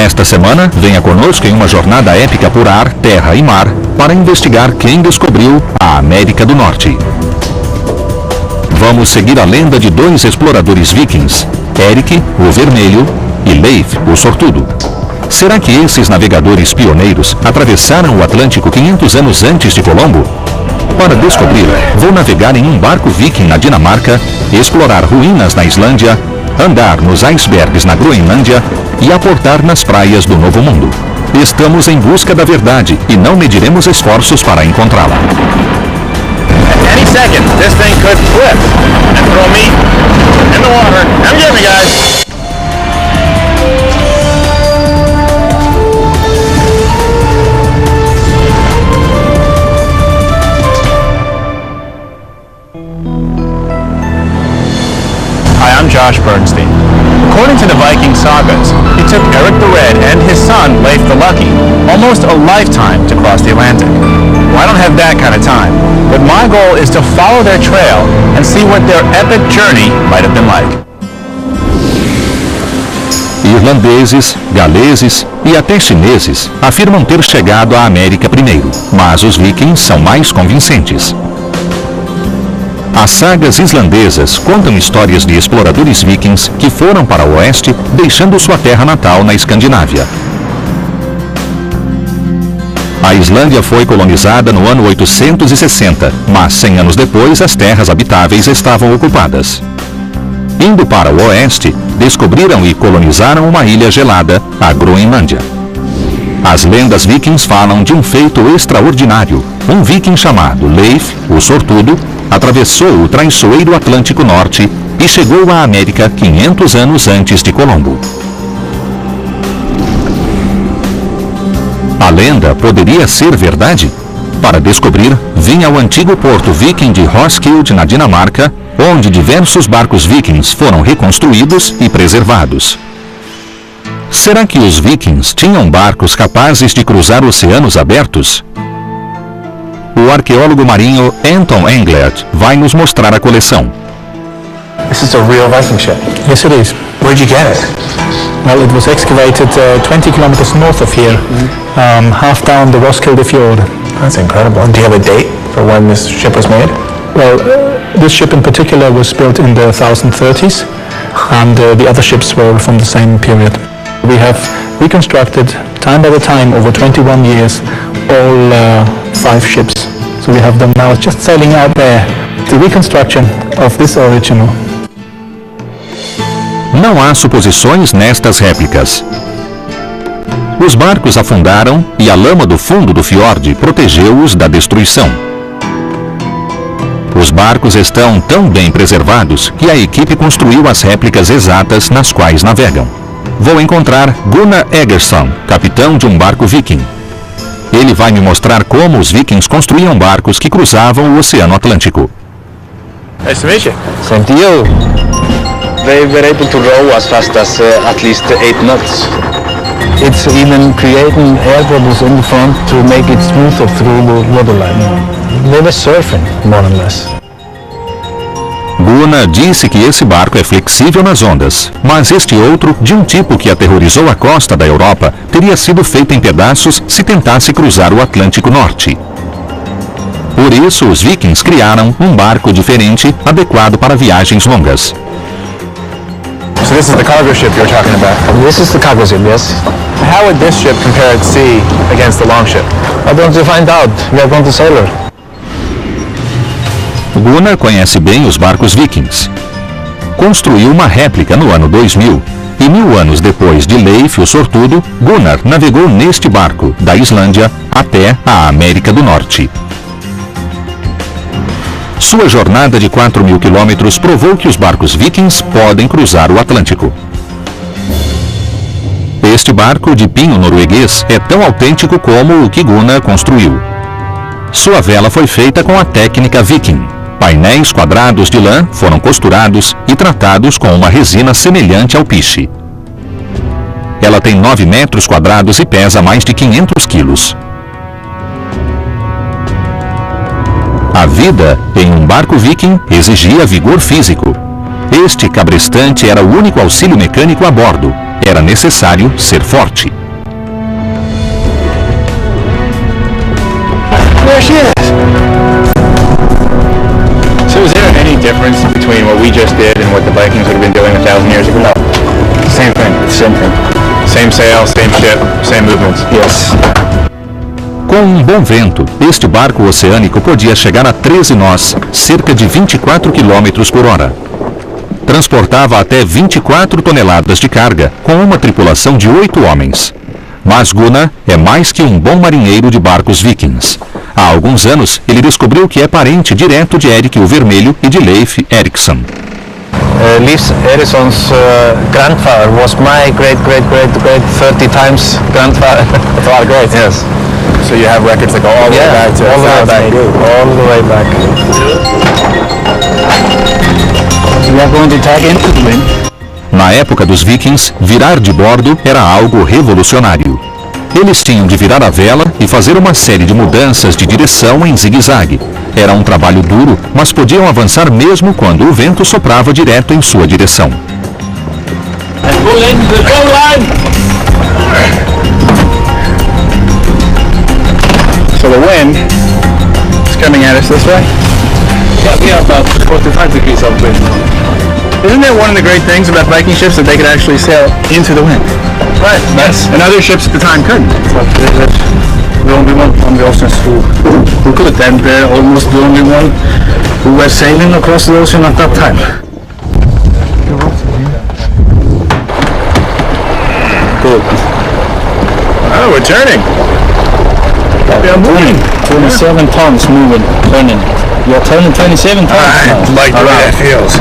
Nesta semana, venha conosco em uma jornada épica por ar, terra e mar para investigar quem descobriu a América do Norte. Vamos seguir a lenda de dois exploradores vikings, Erik, o Vermelho, e Leif, o Sortudo. Será que esses navegadores pioneiros atravessaram o Atlântico 500 anos antes de Colombo? Para descobrir, vou navegar em um barco viking na Dinamarca, explorar ruínas na Islândia, andar nos icebergs na Groenlândia e aportar nas praias do Novo Mundo. Estamos em busca da verdade e não mediremos esforços para encontrá-la. Any second, this thing could flip and throw me in the water. Come get me, guys. Hi, I'm Josh Bernstein. According to the Viking sagas, it took Eric the Red and his son, Leif the Lucky, almost a lifetime to cross the Atlantic. Well, I don't have that kind of time, but my goal is to follow their trail and see what their epic journey might have been like. Irlandeses, galeses e até chineses afirmam ter chegado à América primeiro, mas os vikings são mais convincentes. As sagas islandesas contam histórias de exploradores vikings que foram para o oeste, deixando sua terra natal na Escandinávia. A Islândia foi colonizada no ano 860, mas 100 anos depois as terras habitáveis estavam ocupadas. Indo para o oeste, descobriram e colonizaram uma ilha gelada, a Groenlândia. As lendas vikings falam de um feito extraordinário. Um viking chamado Leif, o Sortudo, atravessou o traiçoeiro Atlântico Norte e chegou à América 500 anos antes de Colombo. A lenda poderia ser verdade? Para descobrir, vim ao antigo porto viking de Roskilde, na Dinamarca, onde diversos barcos vikings foram reconstruídos e preservados. Será que os vikings tinham barcos capazes de cruzar oceanos abertos? O arqueólogo marinho Anton Englert vai nos mostrar a coleção. This is a real Viking ship. Yes, it is. Where'd you get it? Well, it was excavated 20 kilometers north of here, half down the Roskilde Fjord. That's incredible. And do you have a date for when this ship was made? Well, this ship in particular was built in the 1030s, and the other ships were from the same period. We have reconstructed, time by time, over 21 years, all 5 ships. So we have them now just sailing out there. The reconstruction of this original. Não há suposições nestas réplicas. Os barcos afundaram e a lama do fundo do fiord protegeu-os da destruição. Os barcos estão tão bem preservados que a equipe construiu as réplicas exatas nas quais navegam. Vou encontrar Gunnar Egersson, capitão de um barco viking. Ele vai me mostrar como os vikings construíam barcos que cruzavam o Oceano Atlântico. Nice to meet you. Same to you. They were able to row as fast as at least 8 knots. It's even creating air bubbles in the front to make it smoother through the waterline. They were surfing, more or less. Gunnar disse que esse barco é flexível nas ondas, mas este outro, de um tipo que aterrorizou a costa da Europa, teria sido feito em pedaços se tentasse cruzar o Atlântico Norte. Por isso, os vikings criaram um barco diferente, adequado para viagens longas. So this is the cargo ship you were talking about. This is the cargo ship, yes. How would this ship compare at sea against the longship? Why don't you find out? We are going to sail her. Gunnar conhece bem os barcos vikings. Construiu uma réplica no ano 2000 e 1000 anos depois de Leif, o Sortudo, Gunnar navegou neste barco, da Islândia até a América do Norte. Sua jornada de 4.000 quilômetros provou que os barcos vikings podem cruzar o Atlântico. Este barco de pinho norueguês é tão autêntico como o que Gunnar construiu. Sua vela foi feita com a técnica viking. Painéis quadrados de lã foram costurados e tratados com uma resina semelhante ao piche. Ela tem 9 metros quadrados e pesa mais de 500 quilos. A vida em um barco viking exigia vigor físico. Este cabrestante era o único auxílio mecânico a bordo. era necessário ser forte. There she is. So is there any difference between what we just did and what the Vikings would have been doing 1,000 years ago? No. Same thing. Same thing. Same sail, same ship, same movements. Yes. Com um bom vento, este barco oceânico podia chegar a 13 nós, cerca de 24 km por hora. Transportava até 24 toneladas de carga, com uma tripulação de 8 homens. Mas Gunnar é mais que um bom marinheiro de barcos vikings. Há alguns anos, ele descobriu que é parente direto de Erik o Vermelho e de Leif Erikson. Leif Eriksson's grandfather was my great 30 times grandfather. That's a lot of greats. Yes. So you have records that go all the way back to all the way back. All the way back. We are going to tag into the wind. Na época dos vikings, virar de bordo era algo revolucionário. Eles tinham de virar a vela e fazer uma série de mudanças de direção em zigue-zague. Era um trabalho duro, mas podiam avançar mesmo quando o vento soprava direto em sua direção. So the wind is coming at us this way? Yeah, about 45 degrees of wind. Isn't that one of the great things about Viking ships, that they could actually sail into the wind? Right. Yes. And other ships at the time couldn't. But the only one from the oceans who could, and they're almost the only one who was sailing across the ocean at that time. Good. Oh, we're turning. We are moving. 27 tons moving, turning. You're turning 27 tons now. I like the way that feels.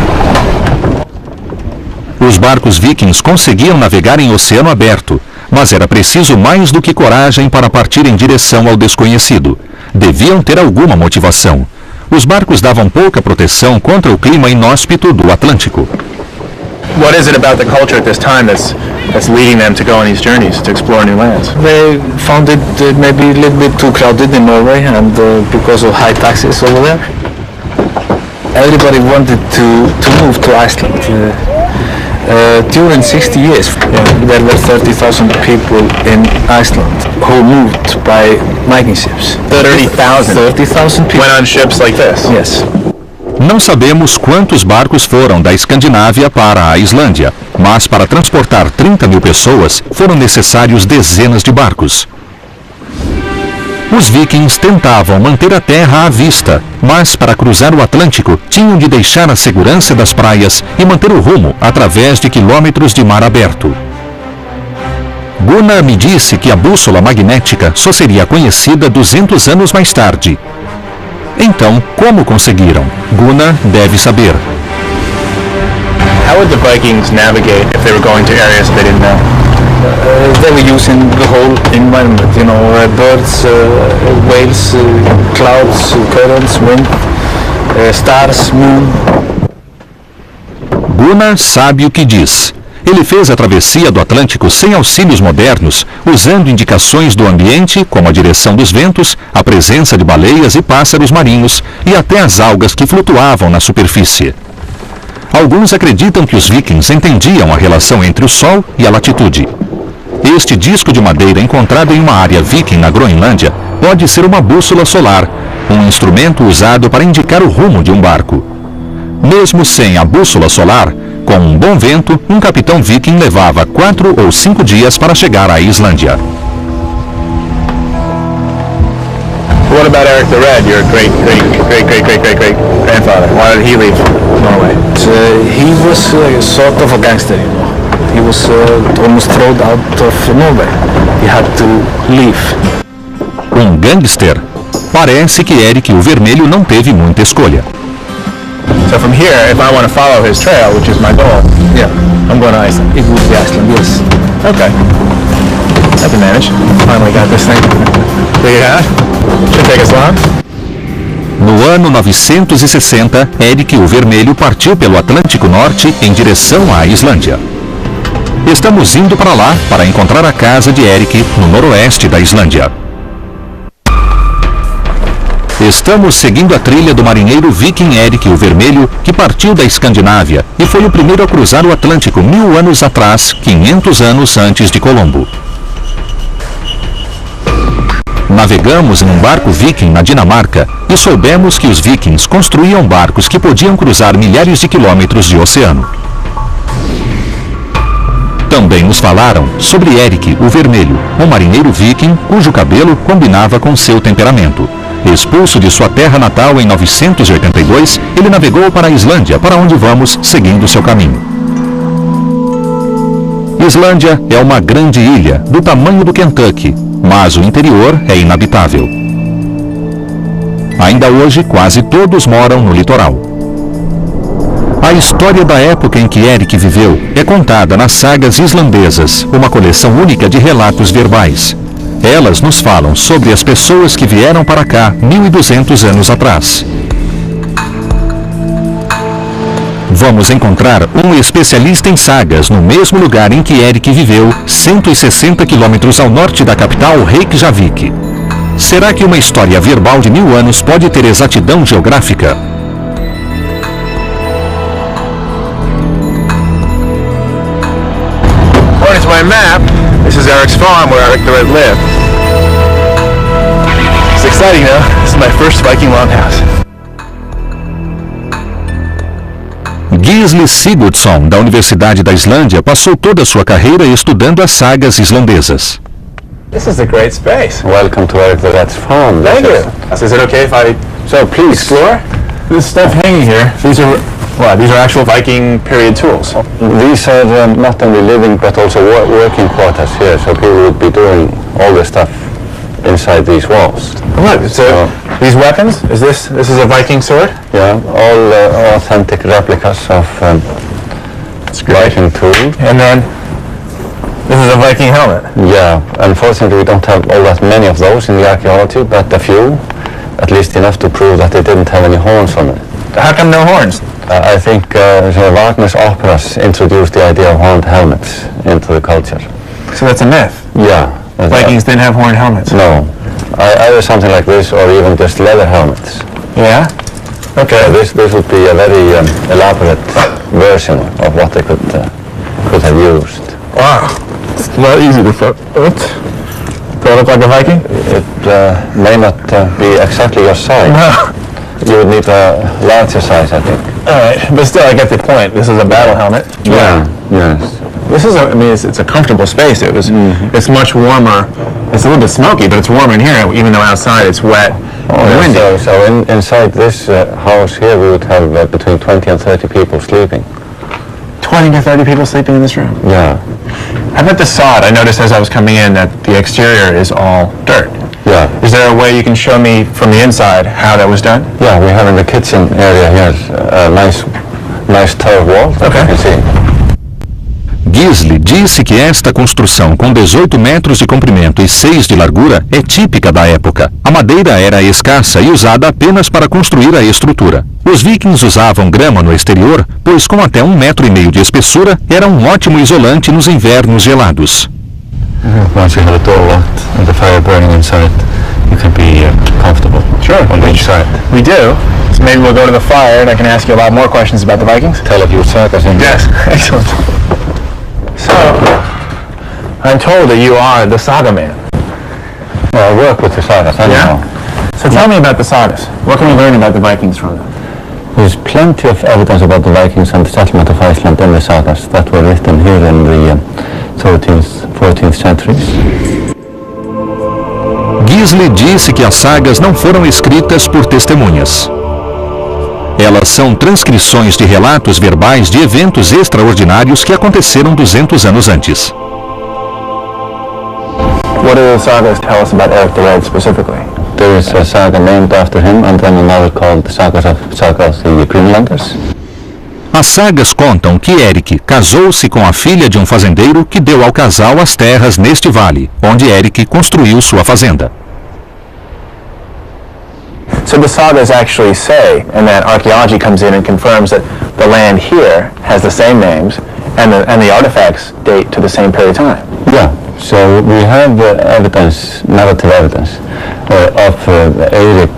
Os barcos vikings conseguiam navegar em oceano aberto, mas era preciso mais do que coragem para partir em direção ao desconhecido. Deviam ter alguma motivação. Os barcos davam pouca proteção contra o clima inóspito do Atlântico. What is it about the culture at this time that's leading them to go on these journeys to explore new lands? They found it maybe a little bit too crowded in Norway, and because of high taxes over there. Everybody wanted to move to Iceland. During 60 years, there were 30,000 people in Iceland who moved by Viking ships. 30,000? 30,000 people. Went on ships like this? Yes. Não sabemos quantos barcos foram da Escandinávia para a Islândia, mas para transportar 30 mil pessoas foram necessários dezenas de barcos. Os vikings tentavam manter a terra à vista, mas para cruzar o Atlântico tinham de deixar a segurança das praias e manter o rumo através de quilômetros de mar aberto. Gunnar me disse que a bússola magnética só seria conhecida 200 anos mais tarde. Então, como conseguiram? Gunnar deve saber. How would the Vikings navigate if they were going to areas they didn't know? They were using the whole environment, birds, whales, clouds, currents, wind, stars, moon. Gunnar sabe o que diz. Ele fez a travessia do Atlântico sem auxílios modernos, usando indicações do ambiente, como a direção dos ventos, a presença de baleias e pássaros marinhos e até as algas que flutuavam na superfície. Alguns acreditam que os vikings entendiam a relação entre o Sol e a latitude. Este disco de madeira encontrado em uma área viking na Groenlândia pode ser uma bússola solar, um instrumento usado para indicar o rumo de um barco. Mesmo sem a bússola solar, com um bom vento, um capitão viking levava 4 ou 5 dias para chegar à Islândia. What about Erik the Red, your great grandfather? Why did he leave Norway? He was sort of a gangster, He was almost thrown out of Norway. He had to leave. Um gangster? Parece que Erik o Vermelho não teve muita escolha. So from here, if I want to follow his trail, which is my goal, I'm going to Iceland. It would be Iceland, yes. Okay. I can manage. Finally got this thing figured out. Should take us long. No ano 960, Erik o Vermelho partiu pelo Atlântico Norte em direção à Islândia. Estamos indo para lá para encontrar a casa de Erik no noroeste da Islândia. Estamos seguindo a trilha do marinheiro viking Erik o Vermelho, que partiu da Escandinávia e foi o primeiro a cruzar o Atlântico 1000 anos atrás, 500 anos antes de Colombo. Navegamos em um barco viking na Dinamarca e soubemos que os vikings construíam barcos que podiam cruzar milhares de quilômetros de oceano. Também nos falaram sobre Erik o Vermelho, um marinheiro viking cujo cabelo combinava com seu temperamento. Expulso de sua terra natal em 982, ele navegou para a Islândia, para onde vamos seguindo seu caminho. Islândia é uma grande ilha, do tamanho do Kentucky, mas o interior é inabitável. Ainda hoje, quase todos moram no litoral. A história da época em que Erik viveu é contada nas sagas islandesas, uma coleção única de relatos verbais. Elas nos falam sobre as pessoas que vieram para cá 1200 anos atrás. Vamos encontrar um especialista em sagas no mesmo lugar em que Erik viveu, 160 quilômetros ao norte da capital Reykjavik. Será que uma história verbal de 1000 anos pode ter exatidão geográfica? According to my map, this is Eric's farm where Eric the Red lived. It's exciting, though. This is my first Viking longhouse. Gisli Sigurdsson, da Universidade da Islândia, passou toda a sua carreira estudando as sagas islandesas. This is a great space. Welcome to Eric the Red's farm. Thank you. Is it okay if I please explore? This stuff hanging here, these are actual Viking period tools. These are not only living but also working quarters here, so people would be doing all the stuff inside these walls. Look, so these weapons, is this is a Viking sword? Yeah, all authentic replicas of Viking tools. And then this is a Viking helmet. Yeah, unfortunately we don't have all that many of those in the archaeology, but a few, at least enough to prove that they didn't have any horns on it. How come no horns? I think Wagner's operas introduced the idea of horned helmets into the culture. So that's a myth. Yeah. Vikings didn't have horned helmets. No. Either something like this or even just leather helmets. Yeah? Okay. This would be a very elaborate version of what they could have used. Wow. It's not easy to fit. Do I look like a Viking? It may not be exactly your size. No. You would need a larger size, I think. Alright, but still I get the point. This is a battle helmet. Yeah. Yes. This is it's a comfortable space. It's much warmer. It's a little bit smoky, but it's warm in here, even though outside it's wet and windy. So inside this house here we would have between 20 and 30 people sleeping. 20 to 30 people sleeping in this room? Yeah. How about the sod? I noticed as I was coming in that the exterior is all dirt. Yeah. Is there a way you can show me from the inside how that was done? Yeah, we have in the kitchen area here a nice turf wall that you can see. Gisli disse que esta construção com 18 metros de comprimento e 6 de largura é típica da época. A madeira era escassa e usada apenas para construir a estrutura. Os vikings usavam grama no exterior, pois com até 1,5 metro de espessura era um ótimo isolante nos invernos gelados. Once you have a door locked and the fire burning inside, you can be comfortable. Sure. On the inside. We do. So maybe we'll go to the fire and I can ask you a lot more questions about the Vikings. Tell of your sagas in Yes, excellent. So, I'm told that you are the saga man. Well, I work with the sagas, anyhow. So tell me about the sagas. What can we learn about the Vikings from them? There's plenty of evidence about the Vikings and the settlement of Iceland in the sagas that were written here in the 13th, 14th centuries. Gisli disse que as sagas não foram escritas por testemunhas. Elas são transcrições de relatos verbais de eventos extraordinários que aconteceram 200 anos antes. What do the sagas tell us about Eric the Red specifically? There is a saga named after him and then another called the Saga of the Greenlanders. As sagas contam que Erik casou-se com a filha de um fazendeiro que deu ao casal as terras neste vale, onde Erik construiu sua fazenda. So the sagas actually say, and then archaeology comes in and confirms that the land here has the same names and the artifacts date to the same period of time. Yeah, so we have evidence, narrative evidence, of Eric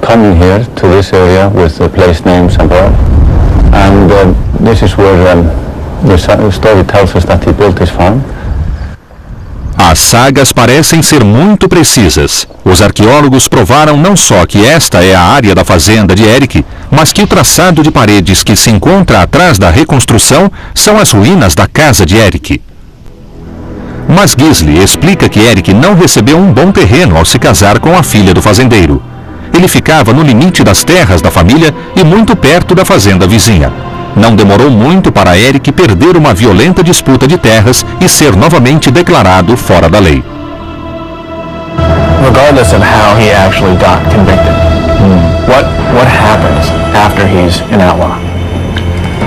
coming here to this area with the place names and all. And this is where the story tells us that he built his farm. As sagas parecem ser muito precisas. Os arqueólogos provaram não só que esta é a área da fazenda de Eric, mas que o traçado de paredes que se encontra atrás da reconstrução são as ruínas da casa de Eric. Mas Gisli explica que Eric não recebeu um bom terreno ao se casar com a filha do fazendeiro. Ele ficava no limite das terras da família e muito perto da fazenda vizinha. Não demorou muito para Eric perder uma violenta disputa de terras e ser novamente declarado fora da lei. Regardless of how he actually got convicted, what happens after he's an outlaw?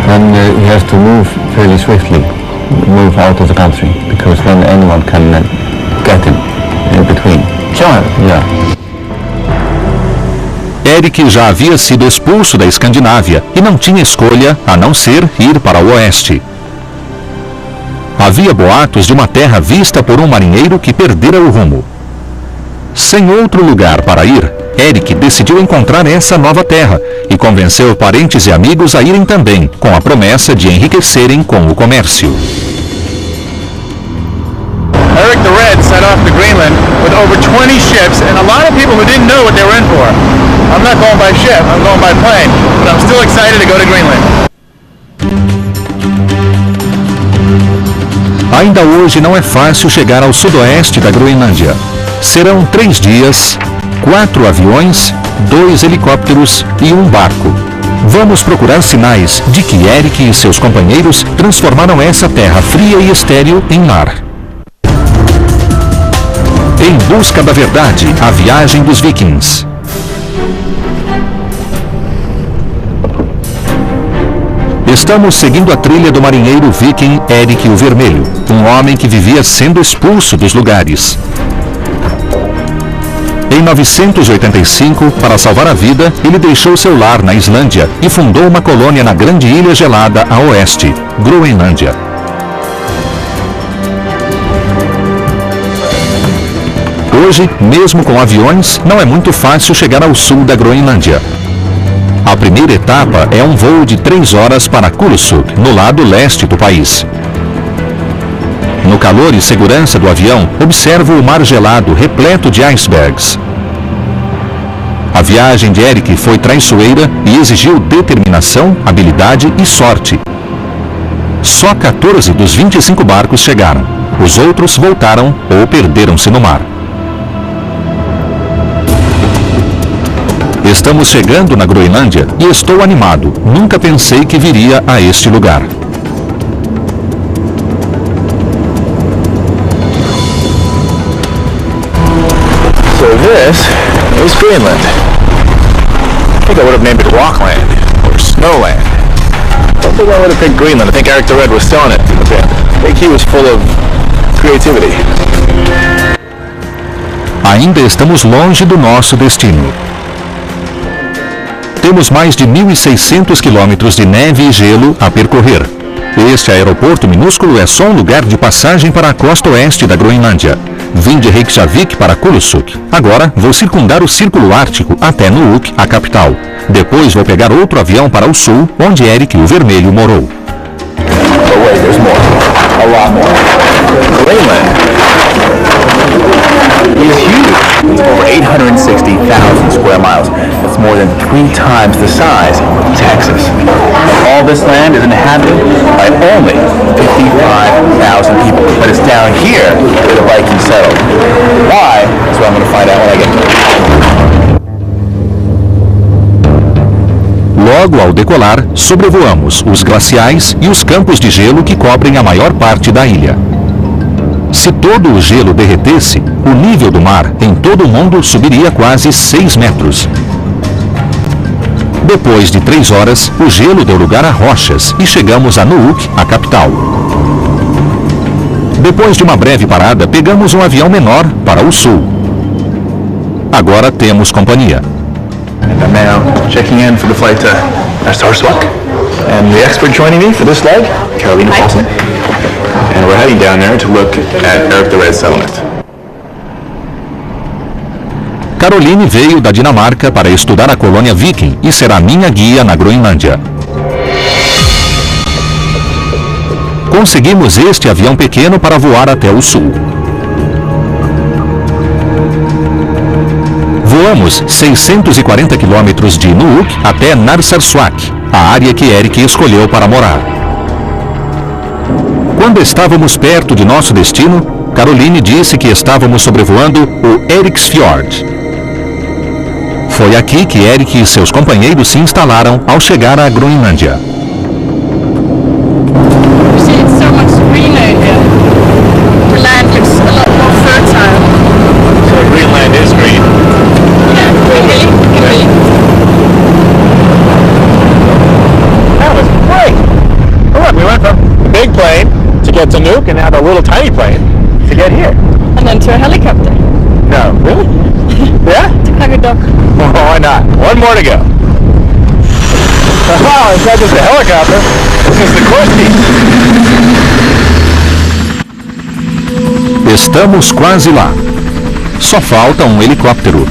Then he has to move fairly swiftly, move out of the country, because then anyone can get him in between. Kill him? Yeah. Eric já havia sido expulso da Escandinávia e não tinha escolha a não ser ir para o oeste. Havia boatos de uma terra vista por um marinheiro que perdera o rumo. Sem outro lugar para ir, Eric decidiu encontrar essa nova terra e convenceu parentes e amigos a irem também, com a promessa de enriquecerem com o comércio. Eric the Red set off to Greenland with over 20 ships and a lot of people who didn't know what they were in for. I'm not going by ship, I'm going by plane, but I'm still excited to go to Greenland. Ainda hoje não é fácil chegar ao sudoeste da Groenlândia. Serão 3 dias, 4 aviões, 2 helicópteros e um barco. Vamos procurar sinais de que Eric e seus companheiros transformaram essa terra fria e estéril em lar. Em busca da verdade, a viagem dos vikings. Estamos seguindo a trilha do marinheiro viking Eric o Vermelho, um homem que vivia sendo expulso dos lugares. Em 985, para salvar a vida, ele deixou seu lar na Islândia e fundou uma colônia na grande ilha gelada a oeste, Groenlândia. Hoje, mesmo com aviões, não é muito fácil chegar ao sul da Groenlândia. A primeira etapa é um voo de 3 horas para Kulusuk, no lado leste do país. No calor e segurança do avião, observo o mar gelado repleto de icebergs. A viagem de Eric foi traiçoeira e exigiu determinação, habilidade e sorte. Só 14 dos 25 barcos chegaram. Os outros voltaram ou perderam-se no mar. Estamos chegando na Groenlândia e estou animado. Nunca pensei que viria a este lugar. So this is Greenland. I think I would have named it Rockland or Snowland. I don't think I would have picked Greenland. I think Eric the Red was selling it a bit. I think he was full of creativity. Ainda estamos longe do nosso destino. Temos mais de 1.600 quilômetros de neve e gelo a percorrer. Este aeroporto minúsculo é só um lugar de passagem para a costa oeste da Groenlândia. Vim de Reykjavik para Kulusuk. Agora vou circundar o Círculo Ártico até Nuuk, a capital. Depois vou pegar outro avião para o sul, onde Eric o Vermelho morou. But wait, there's more. A lot more. Greenland is huge. It's over 860,000 square miles. That's more than 3 times the size of Texas. And all this land is inhabited by only 55,000 people. But it's down here where the Vikings settled. Why? That's what I'm going to find out when I get there. Logo ao decolar, sobrevoamos os glaciais e os campos de gelo que cobrem a maior parte da ilha. Se todo o gelo derretesse, o nível do mar em todo o mundo subiria quase 6 metros. Depois de 3 horas, o gelo deu lugar a rochas e chegamos a Nuuk, a capital. Depois de uma breve parada, pegamos um avião menor para o sul. Agora temos companhia. And I'm now checking in for the flight to Narsarsuaq. And the expert joining me for this leg, Carolina Paulson. And we're heading down there to look at Eric the Red settlement. Caroline veio da Dinamarca para estudar a colônia viking e será minha guia na Groenlândia. Conseguimos este avião pequeno para voar até o sul. Voamos 640 quilômetros de Nuuk até Narsarsuaq, a área que Erik escolheu para morar. Quando estávamos perto de nosso destino, Caroline disse que estávamos sobrevoando o Eriksfjord. Foi aqui que Erik e seus companheiros se instalaram ao chegar à Groenlândia. Big plane to get to Nuuk, and now the little tiny plane to get here. And then to a helicopter. No, really? Yeah? To Qagadok. Well, why not? One more to go. Oh, it's not just a helicopter. This is the Kurski. Estamos quase lá. Só falta um helicóptero.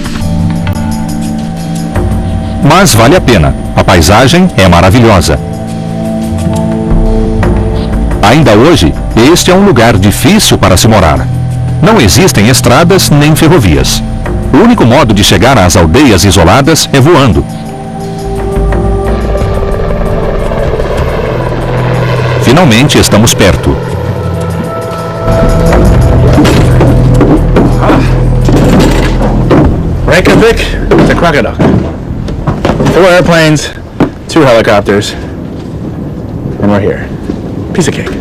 Mas vale a pena. A paisagem é maravilhosa. Ainda hoje, este é um lugar difícil para se morar. Não existem estradas nem ferrovias. O único modo de chegar às aldeias isoladas é voando. Finalmente estamos perto. Reykjavik to Qagadok. 4 airplanes, 2 helicopters, and we're here. Piece of cake.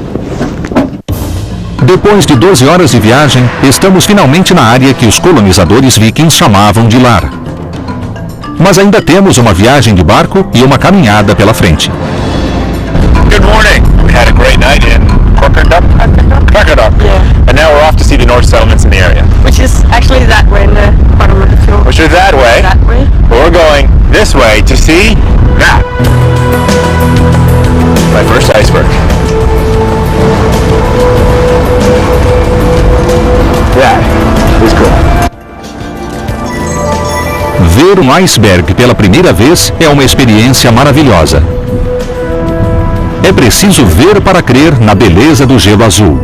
Depois de 12 horas de viagem, estamos finalmente na área que os colonizadores vikings chamavam de lar. Mas ainda temos uma viagem de barco e uma caminhada pela frente. Good morning. We had a great night in Qagadok. Yeah. And now we're off to see the Norse settlements in the area. Which is actually that way in the bottom of the fjord. Which is that way. That way. But we're going this way to see that. My first iceberg. That is cool. Ver um iceberg pela primeira vez é uma experiência maravilhosa. É preciso ver para crer na beleza do gelo azul.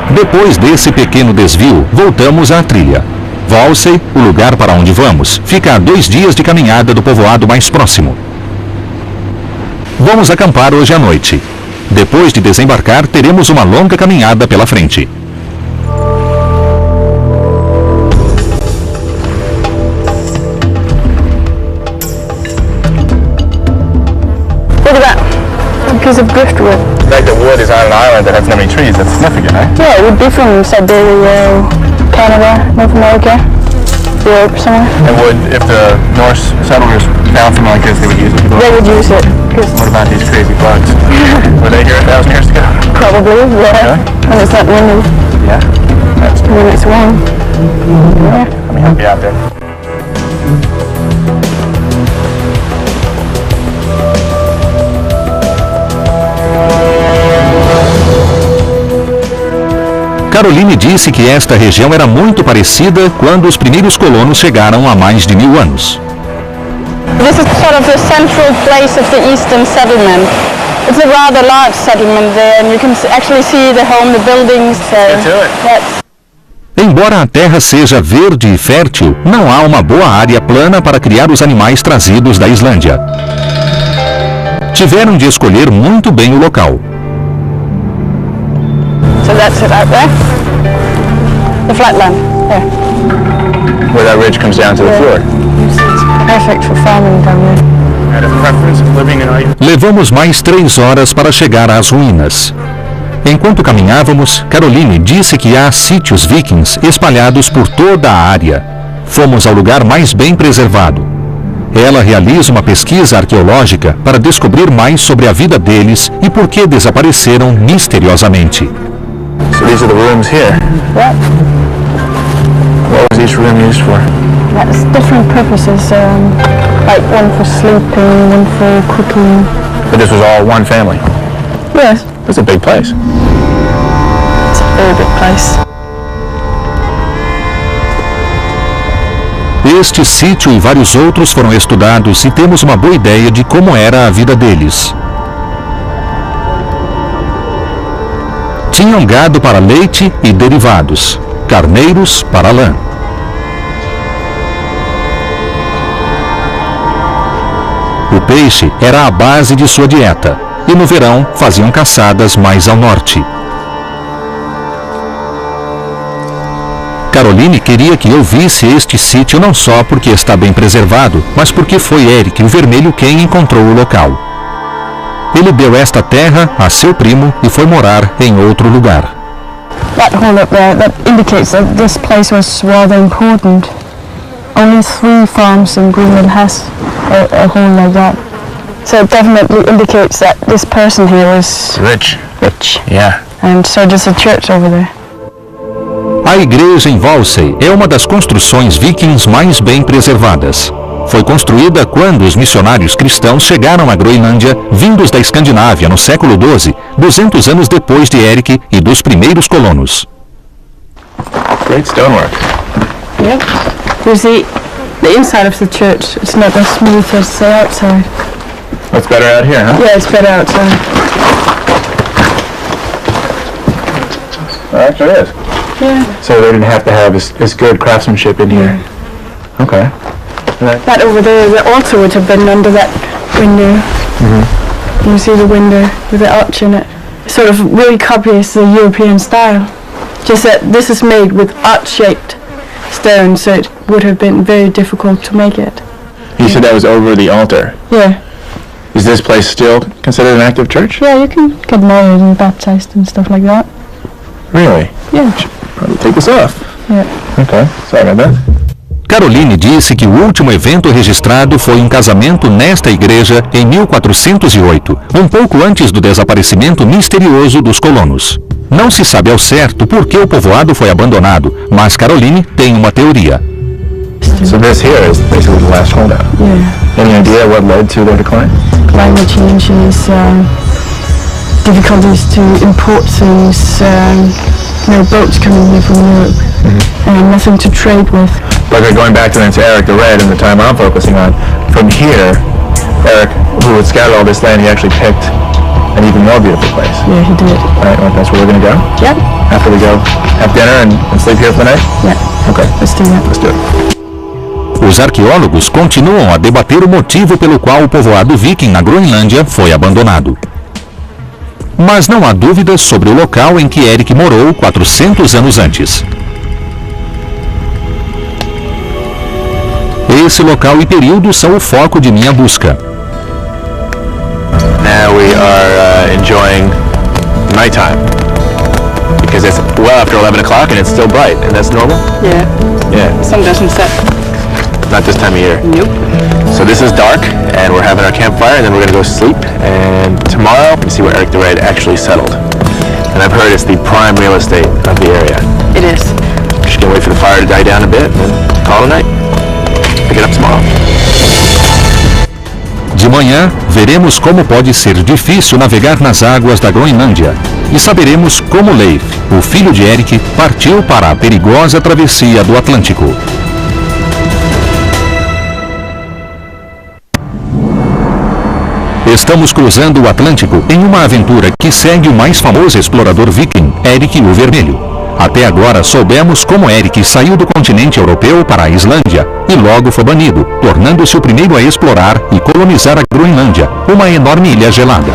Depois desse pequeno desvio, voltamos à trilha. Valsey, o lugar para onde vamos, fica a 2 dias de caminhada do povoado mais próximo. Vamos acampar hoje à noite. Depois de desembarcar, teremos uma longa caminhada pela frente. Look at that. A piece of driftwood. Like the wood is on an island that has no trees. That's significant, eh? Yeah, it would be from Siberia, Canada, North America, Europe, somewhere. And would, if the Norse settlers found something like this, they would use it. They would use it. What about these crazy bugs? Were they here 1,000 years ago? Probably, yeah. When it's not windy. Yeah. That's When it's warm. Yeah. Let me help you out there. Caroline disse que esta região era muito parecida quando os primeiros colonos chegaram há mais de 1000 anos. This is sort of the central place of the eastern settlement. It's a rather large settlement there, and you can actually see the home, the buildings. Get to it. That's Embora a terra seja verde e fértil, não há uma boa área plana para criar os animais trazidos da Islândia. Tiveram de escolher muito bem o local. so that's it out there. The flatland. There. Where that ridge comes down to the fjord. It's perfect for farming down there. I had a preference of living in Iceland. Levamos mais 3 horas para chegar às ruínas. Enquanto caminhávamos, Caroline disse que há sítios vikings espalhados por toda a área. Fomos ao lugar mais bem preservado. Ela realiza uma pesquisa arqueológica para descobrir mais sobre a vida deles e por que desapareceram misteriosamente. So these are the rooms here. Yep. What was each room used for? That's different purposes. Like one for sleeping, one for cooking. But this was all one family. Yes. It's a big place. It's a very big place. Este sítio e vários outros foram estudados e temos uma boa ideia de como era a vida deles. Tinham gado para leite e derivados, carneiros para lã. O peixe era a base de sua dieta, e no verão faziam caçadas mais ao norte. Caroline queria que eu visse este sítio não só porque está bem preservado, mas porque foi Eric, o vermelho, quem encontrou o local. Ele deu esta terra a seu primo e foi morar em outro lugar. That hole up there, that indicates that this place was rather important. Only 3 farms in Greenland has a hole like that. So it definitely indicates that this person here was Rich. Yeah. And so does the church over there. A igreja em Valsøy é uma das construções vikings mais bem preservadas. Foi construída quando os missionários cristãos chegaram à Groenlândia, vindos da Escandinávia no século XII, 200 anos depois de Eric e dos primeiros colonos. Great stonework. Yep. You see, the inside of the church, it's not as smooth as the outside. It's better out here, huh? Yeah, it's better outside. It actually is. Yeah. So they didn't have to have as good craftsmanship in here. Okay. That over there, the altar would have been under that window. You see the window with the arch in it. Sort of really copies the European style. Just that this is made with arch-shaped stone, so it would have been very difficult to make it. You said that was over the altar. Yeah. Is this place still considered an active church? Yeah, you can get married and baptized and stuff like that. Really? Yeah. Probably take this off. Yeah. Okay. Sorry about that. Caroline disse que o último evento registrado foi um casamento nesta igreja em 1408, um pouco antes do desaparecimento misterioso dos colonos. Não se sabe ao certo por que o povoado foi abandonado, mas Caroline tem uma teoria. So this here is basically the last holdout. Yeah. Any idea what led to their decline? Climate change is difficulties to import things, boats coming here from Europe, and nothing to trade with. But going back to Eric the Red and the time I'm focusing on, from here, Eric, who had scouted all this land, he actually picked an even more beautiful place. Yeah, he did. Right, well, that's where we're going to go? Yep. After we go have dinner and sleep here for the night? Yeah. Okay. Let's do that. Let's do it. Os arqueólogos continuam a debater o motivo pelo qual o povoado viking na Groenlândia foi abandonado. Mas não há dúvidas sobre o local em que Eric morou 400 anos antes. Esse local e período são o foco de minha busca. Now we are enjoying nighttime because it's well after 11 o'clock and it's still bright, and that's normal? Yeah. Yeah. Sun doesn't set. Not this time of year. Nope. So this is dark, and we're having our campfire, and then we're going to go sleep, and tomorrow we see where Eric the Red actually settled. And I've heard it's the prime real estate of the area. It is. Just going to wait for the fire to die down a bit, and then call it a night. Pick it up tomorrow. De manhã, veremos como pode ser difícil navegar nas águas da Groenlândia e saberemos como Leif, o filho de Eric, partiu para a perigosa travessia do Atlântico. Estamos cruzando o Atlântico em uma aventura que segue o mais famoso explorador viking, Eric o Vermelho. Até agora soubemos como Eric saiu do continente europeu para a Islândia e logo foi banido, tornando-se o primeiro a explorar e colonizar a Groenlândia, uma enorme ilha gelada.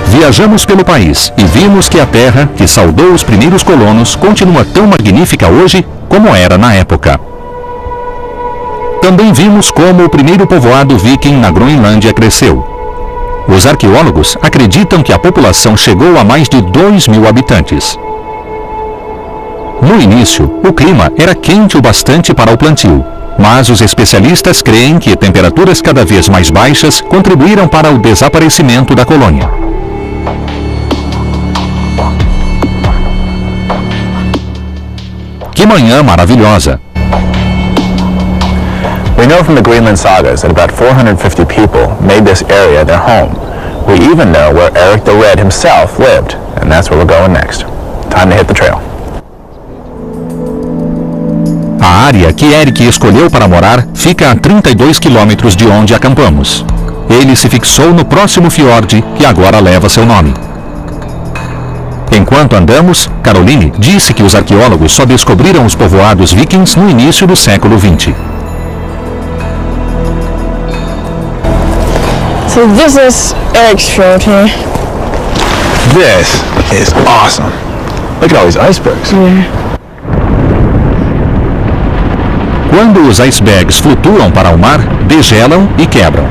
Viajamos pelo país e vimos que a terra que saudou os primeiros colonos continua tão magnífica hoje como era na época. Também vimos como o primeiro povoado viking na Groenlândia cresceu. Os arqueólogos acreditam que a população chegou a mais de 2.000 habitantes. No início, o clima era quente o bastante para o plantio, mas os especialistas creem que temperaturas cada vez mais baixas contribuíram para o desaparecimento da colônia. Que manhã maravilhosa! We know from the Greenland sagas that about 450 people made this area their home. We even know where Eric the Red himself lived, and that's where we're going next. Time to hit the trail. A área que Erik escolheu para morar fica a 32 quilômetros de onde acampamos. Ele se fixou no próximo fiorde que agora leva seu nome. Enquanto andamos, Caroline disse que os arqueólogos só descobriram os povoados vikings no início do século XX. So this is Erik's fjord here. This is awesome. Look at all these icebergs. Quando os icebergs flutuam para o mar, degelam e quebram.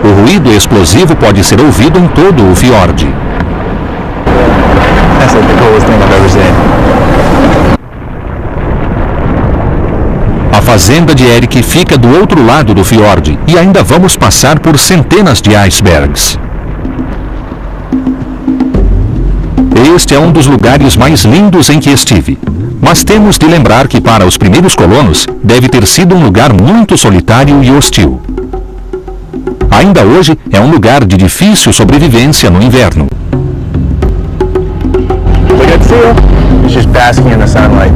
O ruído explosivo pode ser ouvido em todo o fiorde. That's like the coolest thing I've ever seen. A fazenda de Erik fica do outro lado do fiorde e ainda vamos passar por centenas de icebergs. Este é um dos lugares mais lindos em que estive. Mas temos de lembrar que para os primeiros colonos deve ter sido um lugar muito solitário e hostil. Ainda hoje é um lugar de difícil sobrevivência no inverno. Look at seal. He's just basking in the sunlight.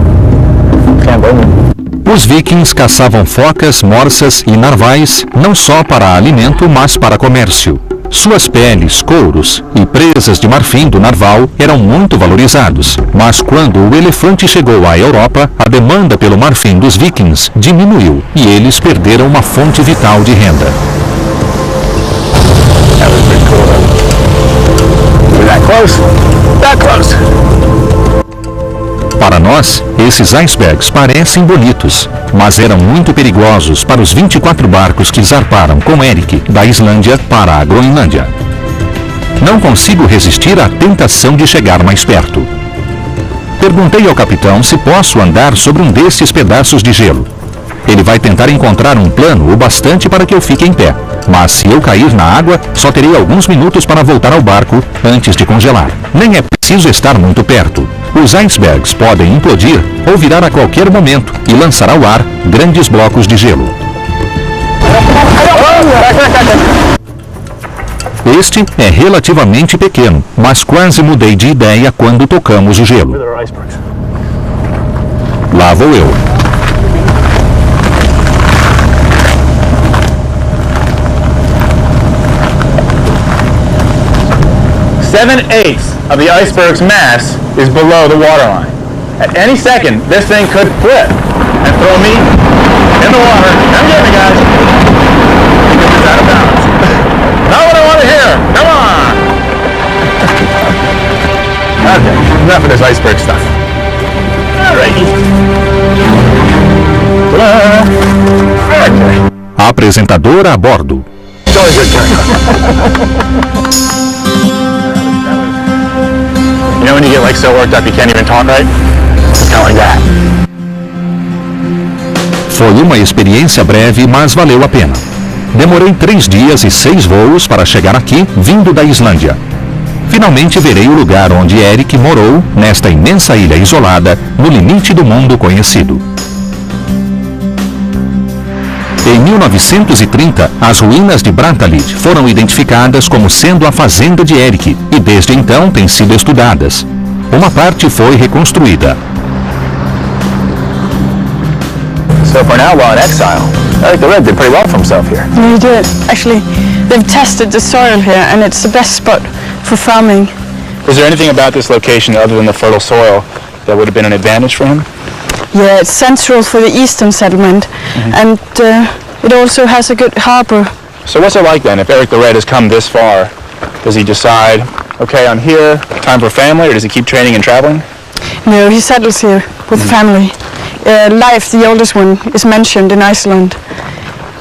Can't blame him. Os vikings caçavam focas, morsas e narvais não só para alimento, mas para comércio. Suas peles, couros e presas de marfim do narval eram muito valorizados, mas quando o elefante chegou à Europa, a demanda pelo marfim dos vikings diminuiu e eles perderam uma fonte vital de renda. Para nós, esses icebergs parecem bonitos, mas eram muito perigosos para os 24 barcos que zarparam com Erik da Islândia para a Groenlândia. Não consigo resistir à tentação de chegar mais perto. Perguntei ao capitão se posso andar sobre um desses pedaços de gelo. Ele vai tentar encontrar um plano o bastante para que eu fique em pé, mas se eu cair na água, só terei alguns minutos para voltar ao barco antes de congelar. Nem é preciso estar muito perto. Os icebergs podem implodir ou virar a qualquer momento e lançar ao ar grandes blocos de gelo. Este é relativamente pequeno, mas quase mudei de ideia quando tocamos o gelo. Lá vou eu. Seven-eighths of the iceberg's mass is below the waterline. At any second, this thing could flip and throw me in the water. Come get me, guys. This is out of bounds. Not what I want to hear. Come on. Okay, enough of this iceberg stuff. All right. Okay. Apresentadora a bordo. It's always your turn. You know when you get like so worked up you can't even talk right? It's kind of like that. Foi uma experiência breve, mas valeu a pena. Demorei 3 dias e 6 voos para chegar aqui, vindo da Islândia. Finalmente verei o lugar onde Erik morou, nesta imensa ilha isolada, no limite do mundo conhecido. Em 1930, as ruínas de Brattahlid foram identificadas como sendo a fazenda de Erik e desde então têm sido estudadas. Uma parte foi reconstruída. So for now, while in exile, Erik the Red did pretty well for himself here. He did. Actually, they've tested the soil here and it's the best spot for farming. Is there anything about this location other than the fertile soil that would have been an advantage for him? Yeah, it's central for the eastern settlement and it also has a good harbor. So what's it like then? If Erik the Red has come this far, does he decide, okay, I'm here, time for family, or does he keep training and traveling? No, he settles here with family. Leif, the oldest one, is mentioned in Iceland.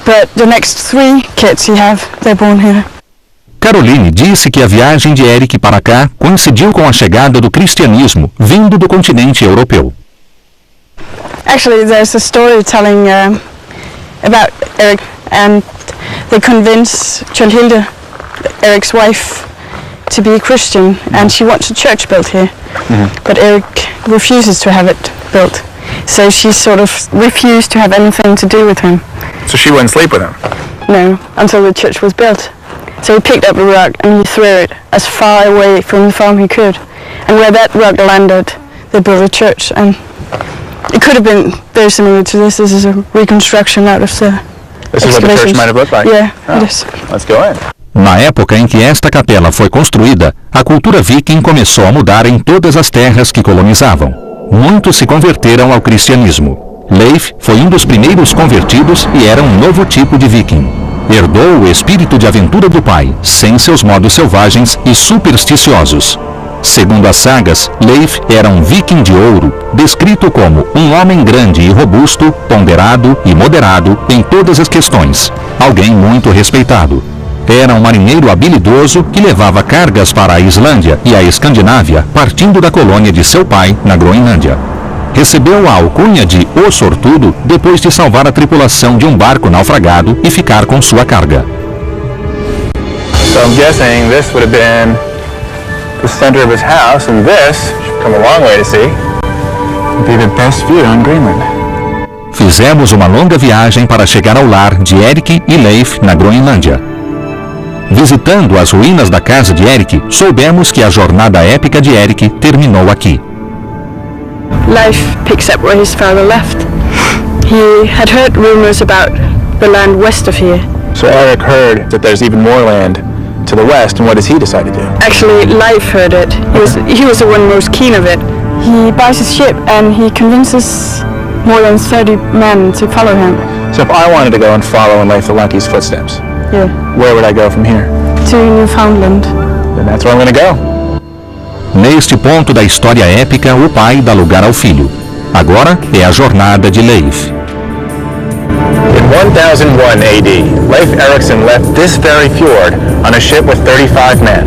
But the next 3 kids he have, they're born here. Caroline disse que a viagem de Erik para cá coincidiu com a chegada do cristianismo vindo do continente europeu. Actually, there's a story telling about Erik, and they convince Kjellhilde, Erik's wife, to be a Christian, and she wants a church built here. But Erik refuses to have it built, so she sort of refused to have anything to do with him. So she wouldn't sleep with him? No, until the church was built. So he picked up a rock and he threw it as far away from the farm he could. And where that rock landed, they built a church. And It could have been very similar to this. This is a reconstruction out of the This is what the church excavations. might have looked like? Yeah, Oh. it is. Let's go in. Na época em que esta capela foi construída, a cultura viking começou a mudar em todas as terras que colonizavam. Muitos se converteram ao cristianismo. Leif foi um dos primeiros convertidos e era um novo tipo de viking. Herdou o espírito de aventura do pai, sem seus modos selvagens e supersticiosos. Segundo as sagas, Leif era um viking de ouro, descrito como um homem grande e robusto, ponderado e moderado em todas as questões. Alguém muito respeitado. Era um marinheiro habilidoso que levava cargas para a Islândia e a Escandinávia, partindo da colônia de seu pai, na Groenlândia. Recebeu a alcunha de O Sortudo depois de salvar a tripulação de um barco naufragado e ficar com sua carga. So I'm guessing this would have been the center of his house, and this, should come a long way to see, would be the best view on Greenland. Fizemos uma longa viagem para chegar ao lar de Erik e Leif, na Groenlândia. Visitando as ruínas da casa de Erik, soubemos que a jornada épica de Erik terminou aqui. Leif picks up where his father left. He had heard rumors about the land west of here. So Eric heard that there's even more land to the west, and what does he decide to do? Actually, Leif heard it. He was the one most keen of it. He buys a ship and he convinces more than 30 men to follow him. So if I wanted to go and follow in Leif the Lucky's footsteps, Yeah. where would I go from here? To Newfoundland. Then that's where I'm going to go. Neste ponto da história épica, o pai dá lugar ao filho. Agora é a jornada de Leif. In 1001 AD, Leif Erikson left this very fjord on a ship with 35 men.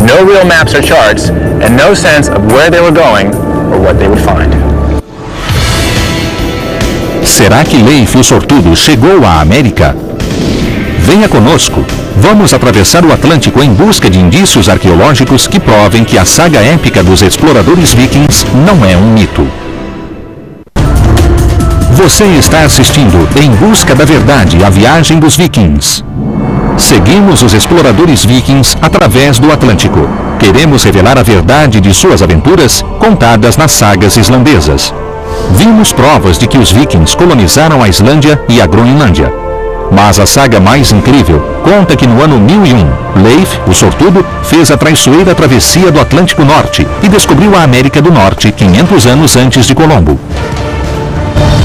No real maps or charts, and no sense of where they were going or what they would find. Será que Leif o Sortudo chegou à América? Venha conosco. Vamos atravessar o Atlântico em busca de indícios arqueológicos que provem que a saga épica dos exploradores vikings não é um mito. Você está assistindo Em Busca da Verdade, a viagem dos vikings. Seguimos os exploradores vikings através do Atlântico. Queremos revelar a verdade de suas aventuras contadas nas sagas islandesas. Vimos provas de que os vikings colonizaram a Islândia e a Groenlândia. Mas a saga mais incrível conta que no ano 1001, Leif, o Sortudo, fez a traiçoeira travessia do Atlântico Norte e descobriu a América do Norte 500 anos antes de Colombo.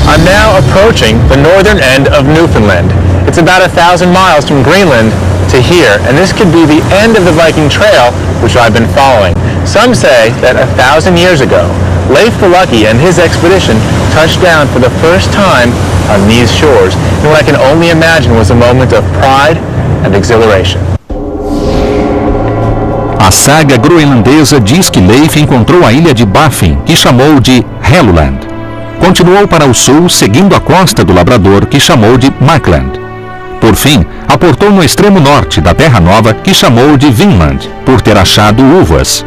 I'm now approaching the northern end of Newfoundland. It's about 1,000 miles from Greenland to here, and this could be the end of the Viking Trail, which I've been following. Some say that 1,000 years ago, Leif the Lucky and his expedition touched down for the first time on these shores, in what I can only imagine was a moment of pride and exhilaration. A saga groenlandesa diz que Leif encontrou a ilha de Baffin, que chamou de Helluland. Continuou para o sul, seguindo a costa do Labrador, que chamou de Markland. Por fim, aportou no extremo norte da Terra Nova, que chamou de Vinland, por ter achado uvas.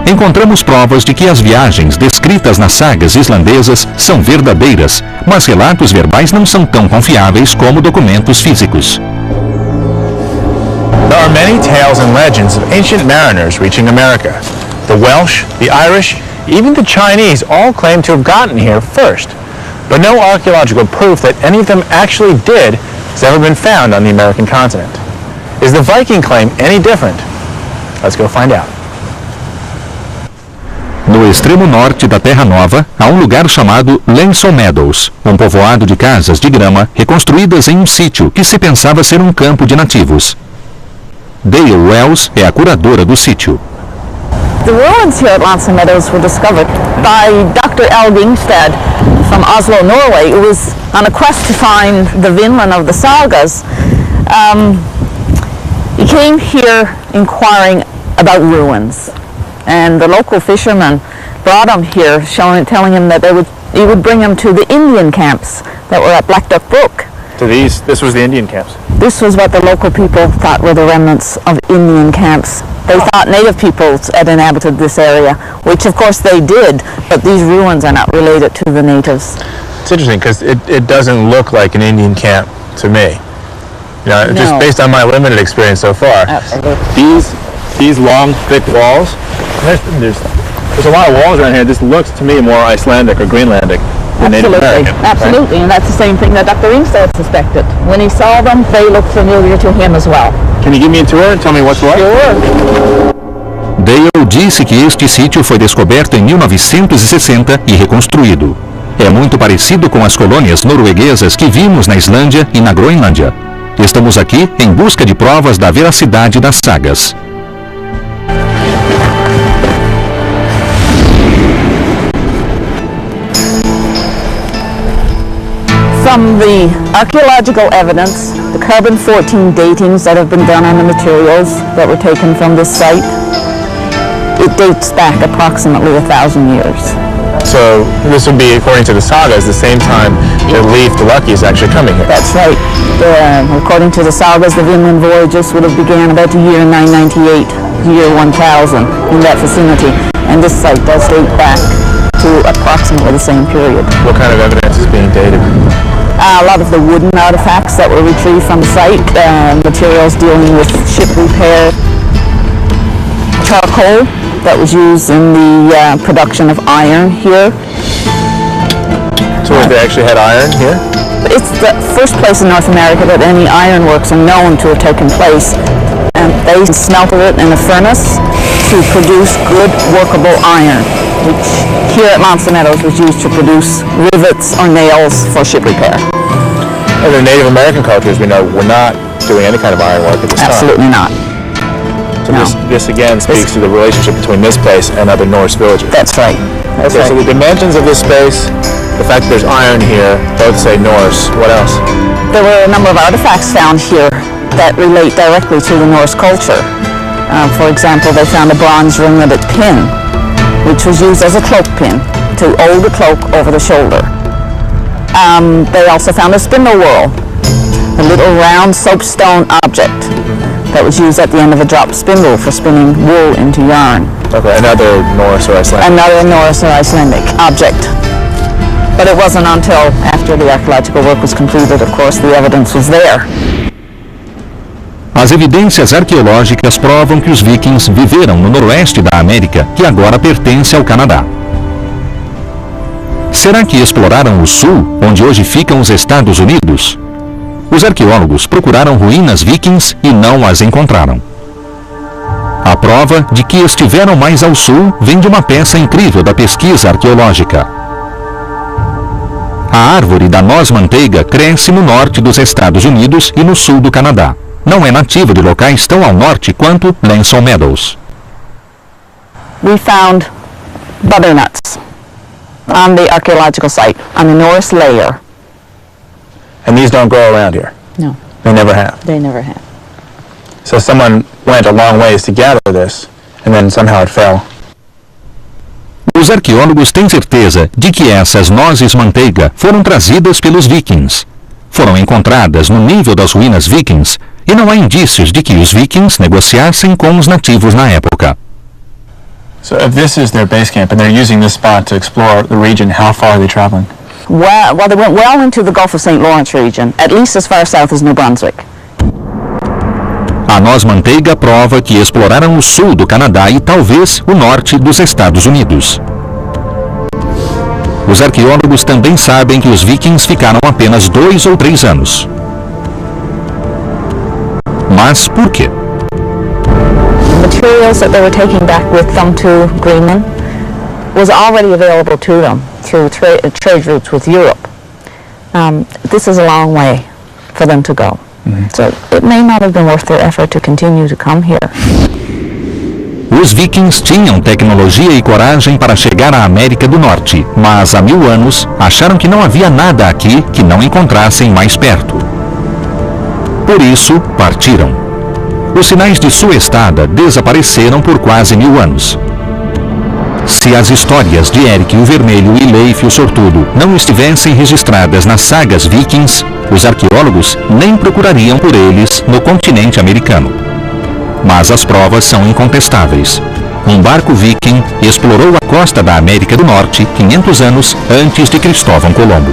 Encontramos provas de que as viagens descritas nas sagas islandesas são verdadeiras, mas relatos verbais não são tão confiáveis como documentos físicos. There are many tales and legends of ancient mariners reaching America. The Welsh, the Irish, even the Chinese all claim to have gotten here first. But no archaeological proof that any of them actually did has ever been found on the American continent. Is the Viking claim any different? Let's go find out. No extremo norte da Terra Nova, há um lugar chamado Lenson Meadows, um povoado de casas de grama reconstruídas em um sítio que se pensava ser um campo de nativos. Dale Wells é a curadora do sítio. The ruins here at Lanson Meadows were discovered by Dr. L. Gingstad from Oslo, Norway, who was on a quest to find the Vinland of the sagas. He came here inquiring about ruins, and the local fishermen brought him here, telling him that he would bring him to the Indian camps that were at Black Duck Brook. So this was the Indian camps. This was what the local people thought were the remnants of Indian camps. They thought native peoples had inhabited this area, which of course they did, but these ruins are not related to the natives. It's interesting because it doesn't look like an Indian camp to me. You know, just No. based on my limited experience so far. Absolutely. These long, thick walls, there's There's a lot of walls around here. This looks to me more Icelandic or Greenlandic than Native American. Absolutely, and that's the same thing that Dr. Ringstead suspected. When he saw them, they looked familiar to him as well. Can you give me a tour and tell me what's what? Sure. Dale disse que este sítio foi descoberto em 1960 e reconstruído. É muito parecido com as colônias norueguesas que vimos na Islândia e na Groenlândia. Estamos aqui em busca de provas da veracidade das sagas. From the archaeological evidence, the carbon-14 datings that have been done on the materials that were taken from this site, it dates back approximately 1,000 years. So this would be, according to the sagas, the same time that Leif the Lucky is actually coming here. That's right. According to the sagas, the Vinland voyages would have began about the year 998, year 1000, in that vicinity. And this site does date back to approximately the same period. What kind of evidence is being dated? A lot of the wooden artifacts that were retrieved from the site, materials dealing with ship repair, charcoal that was used in the production of iron here. So they actually had iron here? It's the first place in North America that any ironworks are known to have taken place. And they smelted it in a furnace to produce good workable iron, which here at Monson Meadows was used to produce rivets or nails for ship repair. And the Native American cultures, we know, were not doing any kind of ironwork at this time. Absolutely not. So this again speaks to the relationship between this place and other Norse villages. That's right. That's right. So the dimensions of this space, the fact that there's iron here, both say Norse. What else? There were a number of artifacts found here that relate directly to the Norse culture. For example, they found a bronze ringleted pin, which was used as a cloak pin to hold the cloak over the shoulder. They also found a spindle whorl, a little round soapstone object that was used at the end of a drop spindle for spinning wool into yarn. Okay, another Norse or Icelandic. Another Norse or Icelandic object. But it wasn't until after the archaeological work was completed, of course, the evidence was there. As evidências arqueológicas provam que os vikings viveram no noroeste da América, que agora pertence ao Canadá. Será que exploraram o sul, onde hoje ficam os Estados Unidos? Os arqueólogos procuraram ruínas vikings e não as encontraram. A prova de que estiveram mais ao sul vem de uma peça incrível da pesquisa arqueológica. A árvore da noz-manteiga cresce no norte dos Estados Unidos e no sul do Canadá. Não é nativa de locais tão ao norte quanto Monson Meadows. We found butternuts on the archaeological site, on the Norse layer. And these don't grow around here? No. They never have? They never have. So someone went a long ways to gather this, and then somehow it fell. Os arqueólogos têm certeza de que essas nozes-manteiga foram trazidas pelos vikings. Foram encontradas no nível das ruínas vikings e não há indícios de que os vikings negociassem com os nativos na época. So if this is their base camp and they're using this spot to explore the region, how far are they traveling? Well, they went well into the Gulf of St. Lawrence region, at least as far south as New Brunswick. A noz-manteiga prova que exploraram o sul do Canadá e talvez o norte dos Estados Unidos. Os arqueólogos também sabem que os vikings ficaram apenas 2 ou 3 anos. Mas por quê? The materials that they were taking back with them to Greenland was already available to them through trade routes with Europe. This is a long way for them to go. So it may not have been worth their effort to continue to come here. Os vikings tinham tecnologia e coragem para chegar à América do Norte, mas há 1000 anos acharam que não havia nada aqui que não encontrassem mais perto. Por isso, partiram. Os sinais de sua estada desapareceram por quase 1000 anos. Se as histórias de Eric o Vermelho e Leif o Sortudo não estivessem registradas nas sagas vikings, os arqueólogos nem procurariam por eles no continente americano. Mas as provas são incontestáveis. Um barco viking explorou a costa da América do Norte 500 anos antes de Cristóvão Colombo.